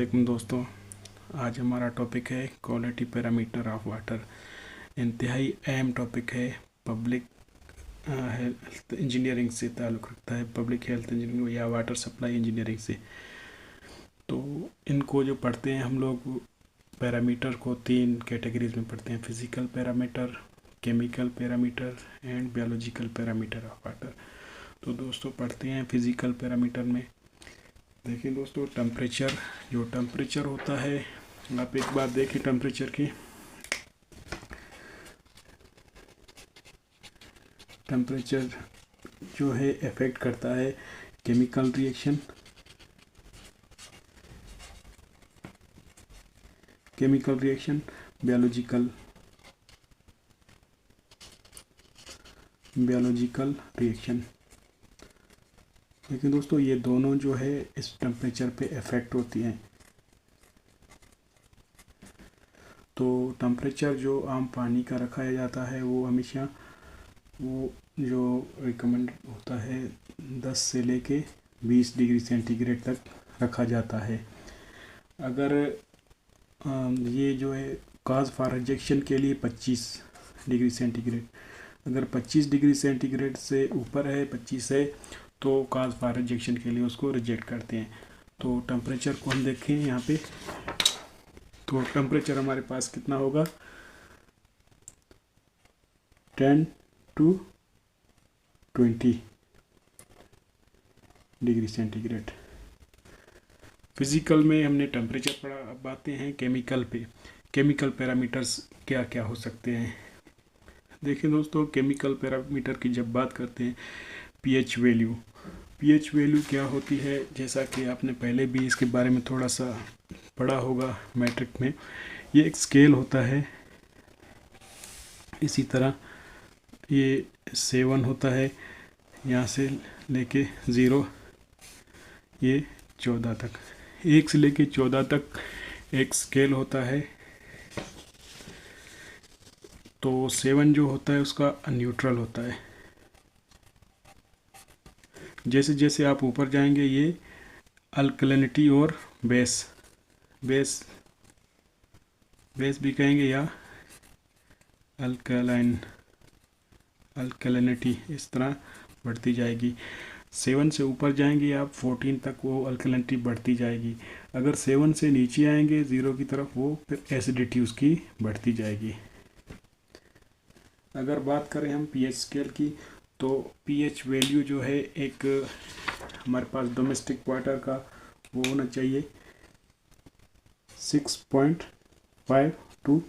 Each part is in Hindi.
वालेकुम दोस्तों। आज हमारा टॉपिक है क्वालिटी पैरामीटर ऑफ वाटर। इंतहाई अहम टॉपिक है। पब्लिक हेल्थ इंजीनियरिंग से ताल्लुक़ रखता है, पब्लिक हेल्थ इंजीनियरिंग या वाटर सप्लाई इंजीनियरिंग से। तो इनको जो पढ़ते हैं हम लोग, पैरामीटर को 3 कैटेगरीज में पढ़ते हैं: physical parameter, chemical parameter and biological parameter of water. तो दोस्तों पढ़ते हैं फिज़िकल पैरामीटर में। देखिए दोस्तों, टेम्परेचर होता है, आप एक बात देखिए टेम्परेचर की। टेम्परेचर जो है इफ़ेक्ट करता है केमिकल रिएक्शन, बायोलॉजिकल रिएक्शन। लेकिन दोस्तों ये दोनों जो है इस टेम्परेचर पे इफ़ेक्ट होती हैं। तो टेम्परेचर जो आम पानी का रखा जाता है वो हमेशा वो जो रिकमेंड होता है 10 से लेके 20 डिग्री सेंटीग्रेड तक रखा जाता है। अगर ये जो है काज फॉर रिजेक्शन के लिए 25 डिग्री सेंटीग्रेड, अगर 25 डिग्री सेंटीग्रेड से ऊपर है, 25 है, तो काज फॉर रिजेक्शन के लिए उसको रिजेक्ट करते हैं। तो टेम्परेचर को हम देखें यहाँ पे, तो टेम्परेचर हमारे पास कितना होगा, 10 to 20 डिग्री सेंटीग्रेड। फिज़िकल में हमने टेम्परेचर पढ़ा। अब आते हैं केमिकल पे। केमिकल पैरामीटर्स क्या क्या हो सकते हैं। देखिए दोस्तों, केमिकल पैरामीटर की जब बात करते हैं, पीएच वैल्यू क्या होती है, जैसा कि आपने पहले भी इसके बारे में थोड़ा सा पढ़ा होगा मैट्रिक में। ये एक स्केल होता है। इसी तरह ये 7 होता है, यहाँ से लेके 0, ये 14 तक, 1 से लेके 14 तक एक स्केल होता है। तो 7 जो होता है उसका न्यूट्रल होता है। जैसे जैसे आप ऊपर जाएंगे ये अल्कलिनिटी और बेस भी कहेंगे या अल्कलिनिटी, इस तरह बढ़ती जाएगी। 7 से ऊपर जाएंगे आप 14 तक, वो अल्कलिनिटी बढ़ती जाएगी। अगर 7 से नीचे आएंगे 0 की तरफ, वो फिर एसिडिटी उसकी बढ़ती जाएगी। अगर बात करें हम पीएच स्केल की, तो पीएच वैल्यू जो है एक हमारे पास डोमेस्टिक वाटर का वो होना चाहिए 6.5 to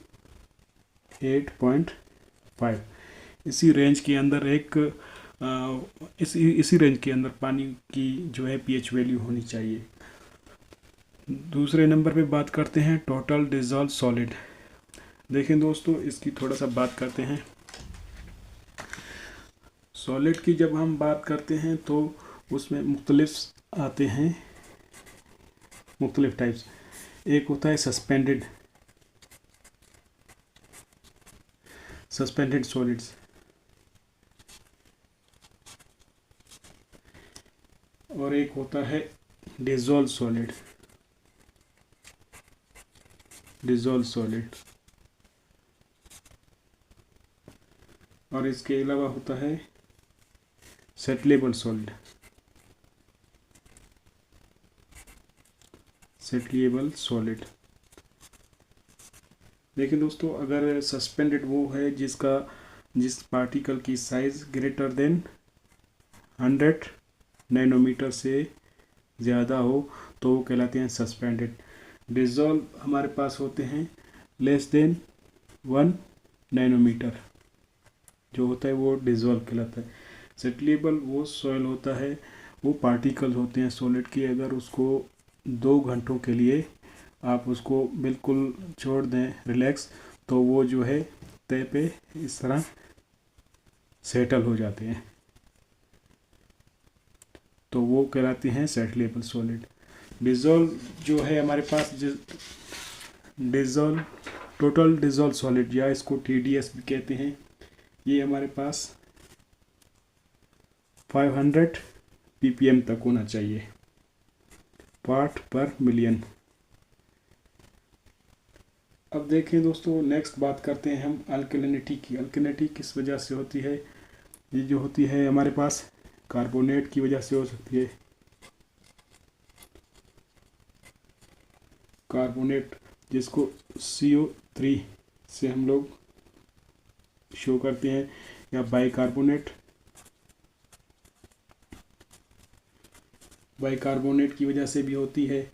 8.5। इसी रेंज के अंदर इसी रेंज के अंदर पानी की जो है पीएच वैल्यू होनी चाहिए। दूसरे नंबर पे बात करते हैं टोटल डिज़ोल्व सॉलिड। देखें दोस्तों, इसकी थोड़ा सा बात करते हैं। सॉलिड की जब हम बात करते हैं तो उसमें मुख्तलिफ आते हैं, मुख्तलिफ टाइप्स। एक होता है सस्पेंडेड सॉलिड्स, और एक होता है डिज़ोल्व सॉलिड, और इसके अलावा होता है सेटलेबल सॉलिड। देखिए दोस्तों, अगर सस्पेंडेड वो है जिस पार्टिकल की साइज ग्रेटर देन 100 नैनोमीटर से ज़्यादा हो, तो वो कहलाते हैं सस्पेंडेड। डिज़ोल्व हमारे पास होते हैं लेस देन 1 नैनोमीटर, जो होता है वो डिज़ोल्व कहलाता है। सेटलेबल वो सॉइल होता है, वो पार्टिकल होते हैं सॉलिड के, अगर उसको 2 घंटों के लिए आप उसको बिल्कुल छोड़ दें रिलैक्स, तो वो जो है तय पे इस तरह सेटल हो जाते हैं, तो वो कहलाते हैं सेटलेबल सॉलिड। डिज़ोल्व जो है हमारे पास टोटल डिज़ोल्व सॉलिड, या इसको TDS भी कहते हैं, ये हमारे पास 500 ppm तक होना चाहिए, पार्ट पर मिलियन। अब देखें दोस्तों, नेक्स्ट बात करते हैं हम अल्कलिनिटी की। अल्कलिनिटी किस वजह से होती है? ये जो होती है हमारे पास कार्बोनेट की वजह से हो सकती है। कार्बोनेट जिसको CO3 से हम लोग शो करते हैं, या बाइकार्बोनेट। बाइकार्बोनेट की वजह से भी होती है,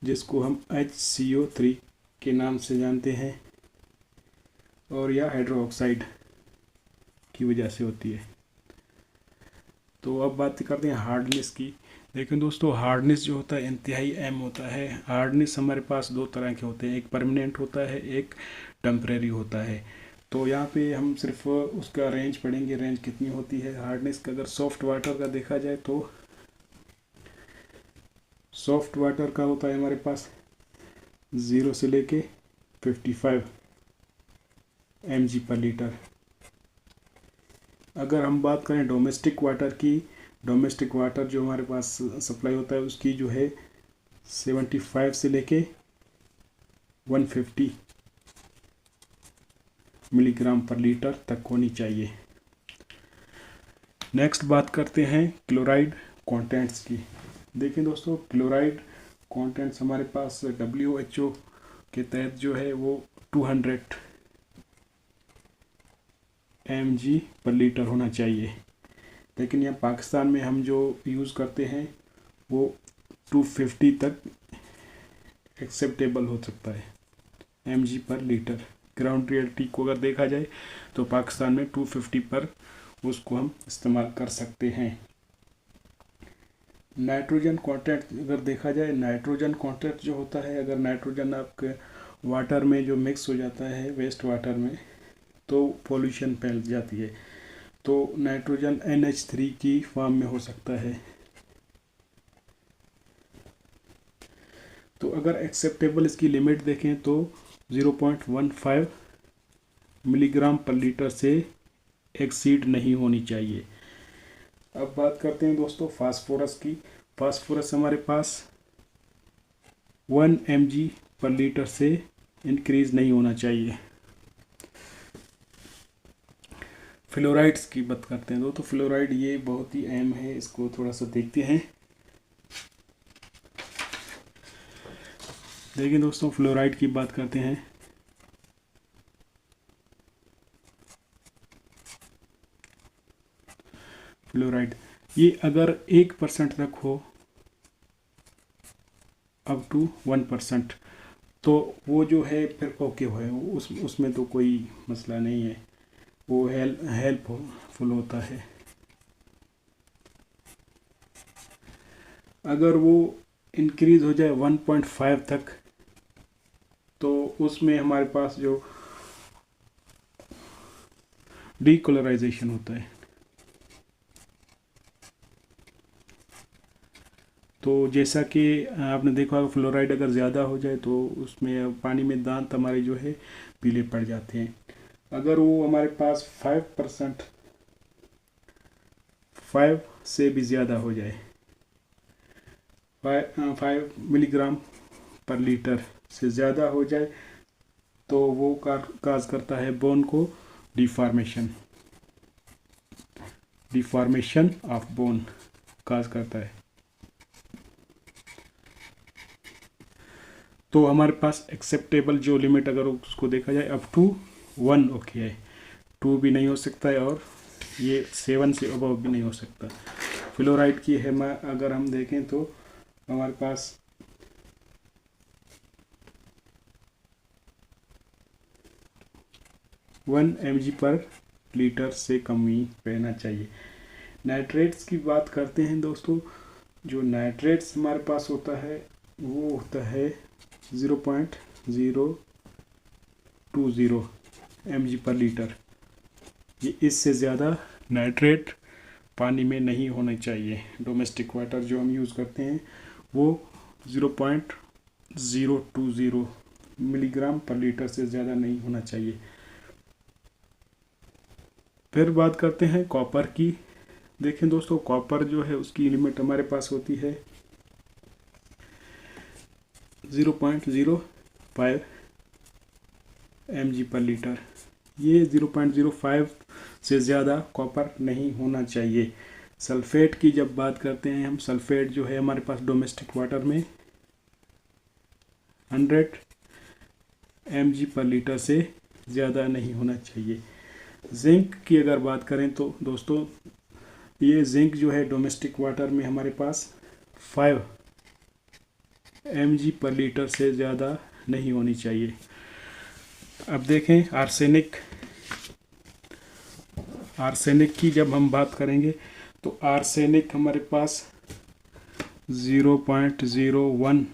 जिसको हम HCO3 के नाम से जानते हैं, और या हाइड्रोक्साइड की वजह से होती है। तो अब बात करते हैं हार्डनेस की। देखिए दोस्तों, हार्डनेस जो होता है इंतहाई अहम होता है। हार्डनेस हमारे पास दो तरह के होते हैं, एक परमानेंट होता है, एक टेम्परेरी होता है। तो यहाँ पे हम सिर्फ उसका रेंज पढ़ेंगे, रेंज कितनी होती है हार्डनेस का। अगर सॉफ्ट वाटर का देखा जाए तो सॉफ्ट वाटर का होता है हमारे पास 0 से लेके 55 mg/लीटर। अगर हम बात करें डोमेस्टिक वाटर की, डोमेस्टिक वाटर जो हमारे पास सप्लाई होता है उसकी जो है 75 से लेके 150 mg/लीटर तक होनी चाहिए। नेक्स्ट बात करते हैं क्लोराइड कंटेंट्स की। देखिए दोस्तों, क्लोराइड कंटेंट्स हमारे पास WHO के तहत जो है वो 200 mg/लीटर होना चाहिए, लेकिन यहाँ पाकिस्तान में हम जो यूज़ करते हैं वो 250 तक एक्सेप्टेबल हो सकता है mg/लीटर। ग्राउंड रियलिटी को अगर देखा जाए तो पाकिस्तान में 250 पर उसको हम इस्तेमाल कर सकते हैं। नाइट्रोजन कंटेंट अगर देखा जाए, नाइट्रोजन कंटेंट जो होता है, अगर नाइट्रोजन आपके वाटर में जो मिक्स हो जाता है वेस्ट वाटर में, तो पोल्यूशन फैल जाती है। तो नाइट्रोजन NH3 की फॉर्म में हो सकता है। तो अगर एक्सेप्टेबल इसकी लिमिट देखें तो 0.15 mg/लीटर से एक्सीड नहीं होनी चाहिए। अब बात करते हैं दोस्तों फास्फोरस की। फास्फोरस हमारे पास 1 mg/लीटर से इंक्रीज नहीं होना चाहिए। फ्लोराइड्स की बात करते हैं दोस्तों, फ्लोराइड ये बहुत ही अहम है, इसको थोड़ा सा देखते हैं। देखिए दोस्तों, फ्लोराइड की बात करते हैं। फ्लोराइड ये अगर 1% तक हो, अप टू 1%, तो वो जो है फिर ओके है, उसमें तो कोई मसला नहीं है, वो हेल्पफुल होता है। अगर वो इंक्रीज हो जाए 1.5 तक, तो उसमें हमारे पास जो डीकलराइजेशन होता है। तो जैसा कि आपने देखा, फ्लोराइड अगर ज़्यादा हो जाए तो उसमें पानी में दांत हमारे जो है पीले पड़ जाते हैं। अगर वो हमारे पास 5% 5 से भी ज़्यादा हो जाए, 5 mg/लीटर से ज़्यादा हो जाए, तो वो काज करता है बोन को डिफॉर्मेशन ऑफ बोन काज करता है। तो हमारे पास एक्सेप्टेबल जो लिमिट अगर उसको देखा जाए अप टू 1 ओके है, 2 भी नहीं हो सकता है, और ये 7 से अबव भी नहीं हो सकता। फ्लोराइड की है अगर हम देखें तो हमारे पास 1 mg/लीटर से कम ही रहना चाहिए। नाइट्रेट्स की बात करते हैं दोस्तों, जो नाइट्रेट्स हमारे पास होता है वो होता है 0.020 mg/लीटर। ये इससे ज़्यादा नाइट्रेट पानी में नहीं होना चाहिए। डोमेस्टिक वाटर जो हम यूज़ करते हैं वो 0.020 mg/लीटर से ज़्यादा नहीं होना चाहिए। फिर बात करते हैं कॉपर की। देखें दोस्तों, कॉपर जो है उसकी लिमिट हमारे पास होती है 0.05 mg/लीटर। ये 0.05 से ज़्यादा कॉपर नहीं होना चाहिए। सल्फेट की जब बात करते हैं हम, सल्फेट जो है हमारे पास डोमेस्टिक वाटर में 100 mg/लीटर से ज़्यादा नहीं होना चाहिए। जिंक की अगर बात करें तो दोस्तों, ये जिंक जो है डोमेस्टिक वाटर में हमारे पास 5 mg/लीटर से ज़्यादा नहीं होनी चाहिए। अब देखें आर्सेनिक की जब हम बात करेंगे तो आर्सेनिक हमारे पास 0.01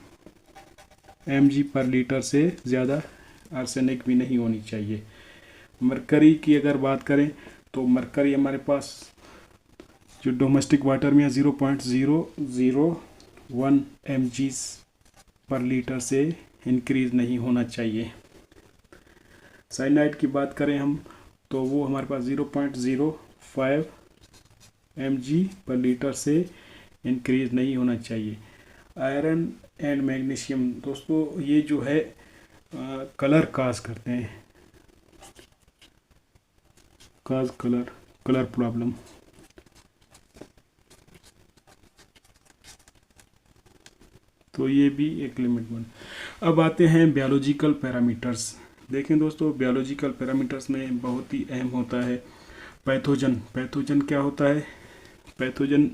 mg/लीटर से ज़्यादा आर्सेनिक भी नहीं होनी चाहिए। मरकरी की अगर बात करें तो मरकरी हमारे पास जो डोमेस्टिक वाटर में 0.001 mg/लीटर से इंक्रीज़ नहीं होना चाहिए। साइनाइड की बात करें हम तो वो हमारे पास 0.05 mg/लीटर से इंक्रीज़ नहीं होना चाहिए। आयरन एंड मैग्नीशियम दोस्तों, ये जो है कलर काज करते हैं, कलर प्रॉब्लम। तो ये भी एक लिमिट बन। अब आते हैं बायोलॉजिकल पैरामीटर्स। देखें दोस्तों, बायोलॉजिकल पैरामीटर्स में बहुत ही अहम होता है पैथोजन क्या होता है? पैथोजन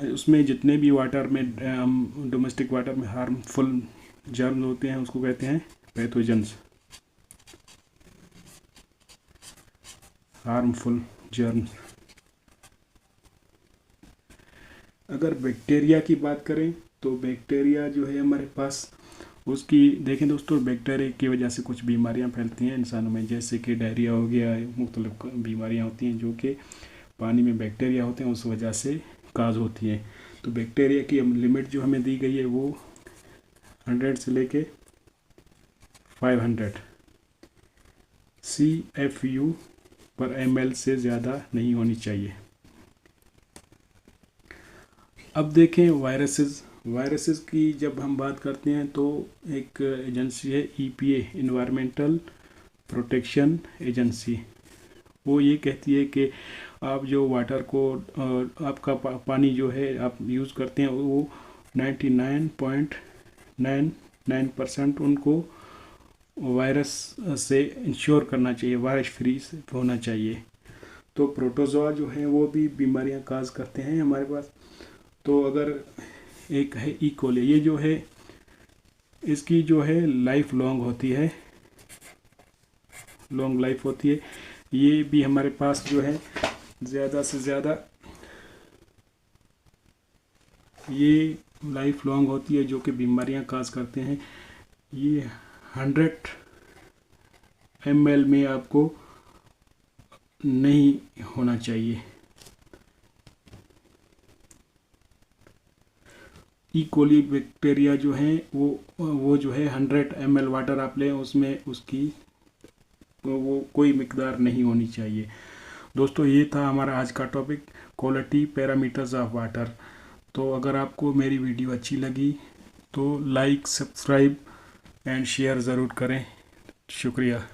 उसमें जितने भी वाटर में हम डोमेस्टिक वाटर में हार्मफुल जर्म होते हैं उसको कहते हैं पैथोजन्स, हार्मफुल जर्म्स। अगर बैक्टीरिया की बात करें तो बैक्टीरिया जो है हमारे पास, उसकी देखें दोस्तों, बैक्टीरिया की वजह से कुछ बीमारियां फैलती हैं इंसानों में, जैसे कि डायरिया हो गया, मुख्तलिफ बीमारियां होती हैं जो कि पानी में बैक्टीरिया होते हैं उस वजह से काज होती हैं। तो बैक्टीरिया की लिमिट जो हमें दी गई है वो 100 से लेके 500 CFU/ml से ज़्यादा नहीं होनी चाहिए। अब देखें वायरसेस की जब हम बात करते हैं तो एक एजेंसी है EPA, इन्वायरमेंटल प्रोटेक्शन एजेंसी। वो ये कहती है कि आप जो वाटर को आपका पानी जो है आप यूज़ करते हैं वो 99.99% उनको वायरस से इंश्योर करना चाहिए, वायरस फ्री होना चाहिए। तो प्रोटोजोआ जो है वो भी बीमारियां काज करते हैं हमारे पास। तो अगर एक है ई कोली, ये जो है इसकी जो है लाइफ लॉन्ग होती है, लॉन्ग लाइफ होती है। ये भी हमारे पास जो है ज़्यादा से ज़्यादा ये लाइफ लॉन्ग होती है जो कि बीमारियां काज करते हैं। ये 100 ml में आपको नहीं होना चाहिए। ई कोली बैक्टीरिया जो है वो जो है 100 ml वाटर आप लें उसमें उसकी वो कोई मिकदार नहीं होनी चाहिए। दोस्तों, ये था हमारा आज का topic, quality parameters of water. तो अगर आपको मेरी वीडियो अच्छी लगी तो लाइक, सब्सक्राइब एंड शेयर ज़रूर करें। शुक्रिया।